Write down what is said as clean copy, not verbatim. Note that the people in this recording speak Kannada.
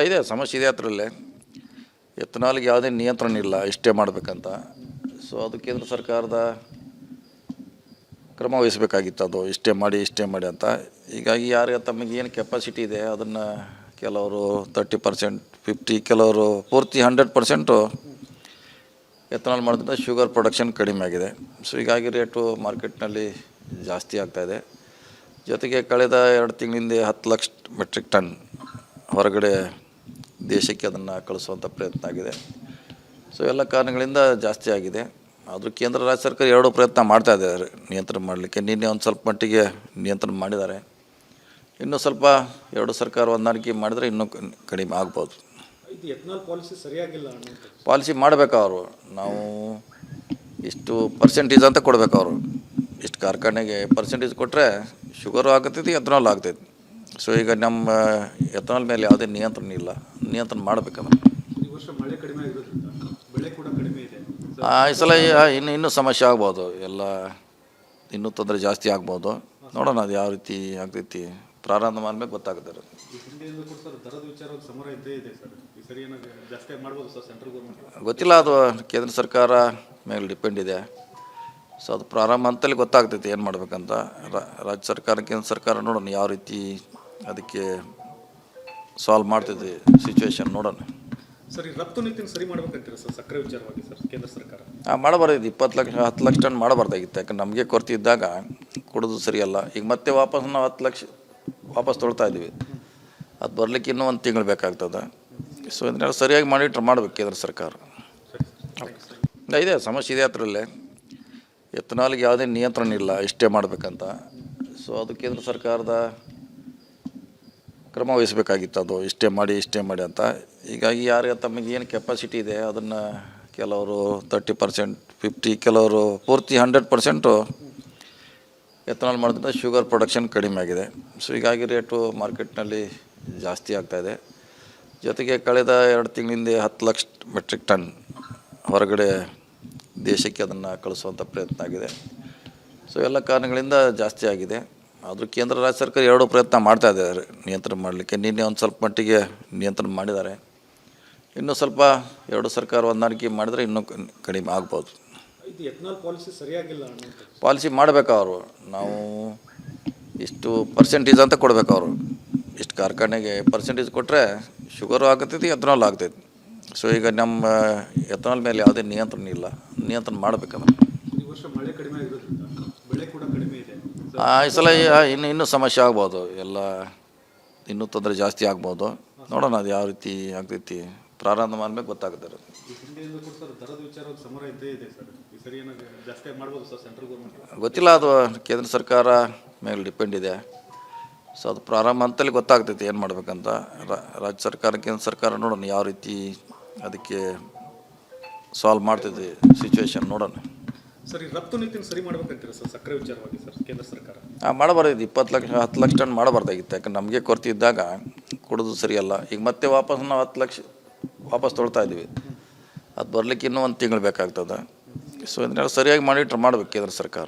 ಇದೆ ಸಮಸ್ಯೆ ಇದೆ ಅದರಲ್ಲೇ. ಎಥನಾಲ್ಗೆ ಯಾವುದೇ ನಿಯಂತ್ರಣ ಇಲ್ಲ, ಇಷ್ಟೇ ಮಾಡಬೇಕಂತ. ಸೊ ಅದು ಕೇಂದ್ರ ಸರ್ಕಾರದ ಕ್ರಮ ವಹಿಸಬೇಕಾಗಿತ್ತು, ಅದು ಇಷ್ಟೇ ಮಾಡಿ ಅಂತ. ಹೀಗಾಗಿ ಯಾರಿಗೆ ತಮಗೆ ಏನು ಕೆಪಾಸಿಟಿ ಇದೆ ಅದನ್ನು ಕೆಲವರು 30%, 50, ಕೆಲವರು ಪೂರ್ತಿ 100% ಎಥನಾಲ್ ಮಾಡೋದ್ರಿಂದ ಶುಗರ್ ಪ್ರೊಡಕ್ಷನ್ ಕಡಿಮೆ ಆಗಿದೆ. ಸೊ ಹೀಗಾಗಿ ರೇಟು ಮಾರ್ಕೆಟ್ನಲ್ಲಿ ಜಾಸ್ತಿ ಆಗ್ತಾಯಿದೆ. ಜೊತೆಗೆ ಕಳೆದ 2 ತಿಂಗಳಿಂದ 10 ಲಕ್ಷ ಮೆಟ್ರಿಕ್ ಟನ್ ಹೊರಗಡೆ ದೇಶಕ್ಕೆ ಅದನ್ನು ಕಳಿಸುವಂಥ ಪ್ರಯತ್ನ ಆಗಿದೆ. ಸೊ ಎಲ್ಲ ಕಾರಣಗಳಿಂದ ಜಾಸ್ತಿ ಆಗಿದೆ. ಆದರೂ ಕೇಂದ್ರ ರಾಜ್ಯ ಸರ್ಕಾರ ಎರಡೂ ಪ್ರಯತ್ನ ಮಾಡ್ತಾ ಇದ್ದಾರೆ ನಿಯಂತ್ರಣ ಮಾಡಲಿಕ್ಕೆ. ನಿನ್ನೆ ಒಂದು ಸ್ವಲ್ಪ ಮಟ್ಟಿಗೆ ನಿಯಂತ್ರಣ ಮಾಡಿದ್ದಾರೆ. ಇನ್ನೂ ಸ್ವಲ್ಪ ಎರಡು ಸರ್ಕಾರ ಹೊಂದಾಣಿಕೆ ಮಾಡಿದರೆ ಇನ್ನೂ ಕಡಿಮೆ ಆಗ್ಬೋದು. ಪಾಲಿಸಿ ಮಾಡಬೇಕು ಅವರು. ನಾವು ಇಷ್ಟು ಪರ್ಸೆಂಟೇಜ್ ಅಂತ ಕೊಡಬೇಕು ಅವರು. ಇಷ್ಟು ಕಾರ್ಖಾನೆಗೆ ಪರ್ಸೆಂಟೇಜ್ ಕೊಟ್ಟರೆ ಶುಗರು ಆಗ್ತೈತಿ, ಎಥನಾಲ್ ಆಗ್ತೈತಿ. ಸೊ ಈಗ ನಮ್ಮ ಎಥನಾಲ್ ಮೇಲೆ ಯಾವುದೇ ನಿಯಂತ್ರಣ ಇಲ್ಲ, ನಿಯಂತ್ರಣ ಮಾಡಬೇಕಲ್ಲ. ಈ ಸಲ ಇನ್ನೂ ಸಮಸ್ಯೆ ಆಗ್ಬೋದು, ಎಲ್ಲ ಇನ್ನೂ ತೊಂದರೆ ಜಾಸ್ತಿ ಆಗ್ಬೋದು. ನೋಡೋಣ ಅದು ಯಾವ ರೀತಿ ಆಗ್ತೈತಿ, ಪ್ರಾರಂಭ ಮಾಡ್ಬೇಕು ಗೊತ್ತಾಗುತ್ತೆ. ಗೊತ್ತಿಲ್ಲ, ಅದು ಕೇಂದ್ರ ಸರ್ಕಾರ ಮೇಲೆ ಡಿಪೆಂಡ್ ಇದೆ. ಸೊ ಅದು ಪ್ರಾರಂಭ ಅಂತಲ್ಲಿ ಗೊತ್ತಾಗ್ತೈತಿ ಏನು ಮಾಡ್ಬೇಕಂತ. ರಾಜ್ಯ ಸರ್ಕಾರ ಕೇಂದ್ರ ಸರ್ಕಾರ ನೋಡೋಣ ಯಾವ ರೀತಿ ಅದಕ್ಕೆ ಸಾಲ್ವ್ ಮಾಡ್ತೈತಿ ಸಿಚುವೇಶನ್, ನೋಡೋಣ. ಸರ್, ಈ ರಫ್ತು ನೀತಿನ ಸರಿ ಮಾಡ್ಬೇಕಂತೀರ ಸರ್ ಸಕ್ಕರೆ ವಿಚಾರವಾಗಿ ಸರ್ ಕೇಂದ್ರ ಸರ್ಕಾರ? ಮಾಡಬಾರ್ದು. 20 ಲಕ್ಷ 10 ಲಕ್ಷ ಟನ್ ಮಾಡಬಾರ್ದಾಗಿತ್ತು. ಯಾಕಂದ್ರೆ ನಮಗೆ ಕೊರತೆ ಇದ್ದಾಗ ಕೊಡೋದು ಸರಿಯಲ್ಲ. ಈಗ ಮತ್ತೆ ವಾಪಸ್ ನಾವು 10 ಲಕ್ಷ ವಾಪಸ್ ತೊಳ್ತಾ ಇದ್ದೀವಿ. ಅದು ಬರಲಿಕ್ಕೆ ಇನ್ನೂ 1 ತಿಂಗಳು ಬೇಕಾಗ್ತದೆ. ಸೊ ಇದನ್ನೆಲ್ಲ ಸರಿಯಾಗಿ ಮಾನಿಟ್ರ್ ಮಾಡಬೇಕು ಕೇಂದ್ರ ಸರ್ಕಾರ. ಇದೆ ಸಮಸ್ಯೆ ಇದೆ ಅದರಲ್ಲೇ. ಎಥನಾಲ್ಗೆ ಯಾವುದೇ ನಿಯಂತ್ರಣ ಇಲ್ಲ, ಇಷ್ಟೇ ಮಾಡಬೇಕಂತ. ಸೊ ಅದು ಕೇಂದ್ರ ಸರ್ಕಾರದ ಕ್ರಮ ವಹಿಸಬೇಕಾಗಿತ್ತು, ಅದು ಇಷ್ಟೇ ಮಾಡಿ ಅಂತ. ಹೀಗಾಗಿ ಯಾರಿಗೆ ತಮಗೆ ಏನು ಕೆಪಾಸಿಟಿ ಇದೆ ಅದನ್ನು ಕೆಲವರು 30%, 50, ಕೆಲವರು ಪೂರ್ತಿ 100% ಎಥನಾಲ್ ಮಾಡೋದ್ರಿಂದ ಶುಗರ್ ಪ್ರೊಡಕ್ಷನ್ ಕಡಿಮೆ ಆಗಿದೆ. ಸೊ ಹೀಗಾಗಿ ರೇಟು ಮಾರ್ಕೆಟ್ನಲ್ಲಿ ಜಾಸ್ತಿ ಆಗ್ತಾಯಿದೆ. ಜೊತೆಗೆ ಕಳೆದ 2 ತಿಂಗಳಿಂದ 10 ಲಕ್ಷ ಮೆಟ್ರಿಕ್ ಟನ್ ಹೊರಗಡೆ ದೇಶಕ್ಕೆ ಅದನ್ನು ಕಳಿಸುವಂಥ ಪ್ರಯತ್ನ ಆಗಿದೆ. ಸೊ ಎಲ್ಲ ಕಾರಣಗಳಿಂದ ಜಾಸ್ತಿ ಆಗಿದೆ. ಆದರೂ ಕೇಂದ್ರ ರಾಜ್ಯ ಸರ್ಕಾರ ಎರಡೂ ಪ್ರಯತ್ನ ಮಾಡ್ತಾ ಇದ್ದಾರೆ ನಿಯಂತ್ರಣ ಮಾಡಲಿಕ್ಕೆ. ನಿನ್ನೆ ಒಂದು ಸ್ವಲ್ಪ ಮಟ್ಟಿಗೆ ನಿಯಂತ್ರಣ ಮಾಡಿದ್ದಾರೆ. ಇನ್ನೂ ಸ್ವಲ್ಪ ಎರಡು ಸರ್ಕಾರ ಹೊಂದಾಣಿಕೆ ಮಾಡಿದರೆ ಇನ್ನೂ ಕಡಿಮೆ ಆಗ್ಬೋದು. ಪಾಲಿಸಿ ಮಾಡಬೇಕು ಅವರು. ನಾವು ಇಷ್ಟು ಪರ್ಸೆಂಟೇಜ್ ಅಂತ ಕೊಡಬೇಕು ಅವರು. ಇಷ್ಟು ಕಾರ್ಖಾನೆಗೆ ಪರ್ಸೆಂಟೇಜ್ ಕೊಟ್ಟರೆ ಶುಗರು ಆಗ್ತೈತಿ, ಎಥನಾಲ್ ಆಗ್ತೈತಿ. ಸೊ ಈಗ ನಮ್ಮ ಎಥನಾಲ್ ಮೇಲೆ ಯಾವುದೇ ನಿಯಂತ್ರಣ ಇಲ್ಲ, ನಿಯಂತ್ರಣ ಮಾಡಬೇಕಲ್ಲ. ಈ ಸಲ ಇನ್ನೂ ಸಮಸ್ಯೆ ಆಗ್ಬೋದು, ಎಲ್ಲ ಇನ್ನೂ ತೊಂದರೆ ಜಾಸ್ತಿ ಆಗ್ಬೋದು. ನೋಡೋಣ ಅದು ಯಾವ ರೀತಿ ಆಗ್ತೈತಿ, ಪ್ರಾರಂಭ ಮಾಡ್ಬೇಕು ಗೊತ್ತಾಗುತ್ತೆ. ಗೊತ್ತಿಲ್ಲ, ಅದು ಕೇಂದ್ರ ಸರ್ಕಾರ ಮೇಲೆ ಡಿಪೆಂಡ್ ಇದೆ. ಸೊ ಅದು ಪ್ರಾರಂಭ ಅಂತಲ್ಲಿ ಗೊತ್ತಾಗ್ತೈತಿ ಏನು ಮಾಡ್ಬೇಕಂತ. ರಾಜ್ಯ ಸರ್ಕಾರ ಕೇಂದ್ರ ಸರ್ಕಾರ ನೋಡೋಣ ಯಾವ ರೀತಿ ಅದಕ್ಕೆ ಸಾಲ್ವ್ ಮಾಡ್ತೈತಿ ಸಿಚುವೇಶನ್, ನೋಡೋಣ. ಸರ್, ಈ ರಫ್ತು ನೀತಿನ ಸರಿ ಮಾಡ್ಬೇಕಂತೀರ ಸರ್ ಸಕ್ಕರೆ ವಿಚಾರವಾಗಿ ಸರ್ ಕೇಂದ್ರ ಸರ್ಕಾರ? ಮಾಡಬಾರ್ದು. 20 ಲಕ್ಷ 10 ಲಕ್ಷ ಟನ್ ಮಾಡಬಾರ್ದಾಗಿತ್ತು. ಯಾಕಂದ್ರೆ ನಮಗೆ ಕೊರತೆ ಇದ್ದಾಗ ಕೊಡೋದು ಸರಿಯಲ್ಲ. ಈಗ ಮತ್ತೆ ವಾಪಸ್ ನಾವು 10 ಲಕ್ಷ ವಾಪಸ್ ತೊಳ್ತಾ ಇದ್ದೀವಿ. ಅದು ಬರಲಿಕ್ಕೆ ಇನ್ನೂ 1 ತಿಂಗಳು ಬೇಕಾಗ್ತದೆ. ಸೊ ಇದನ್ನೆಲ್ಲ ಸರಿಯಾಗಿ ಮಾನಿಟ್ರ್ ಮಾಡಬೇಕು ಕೇಂದ್ರ ಸರ್ಕಾರ.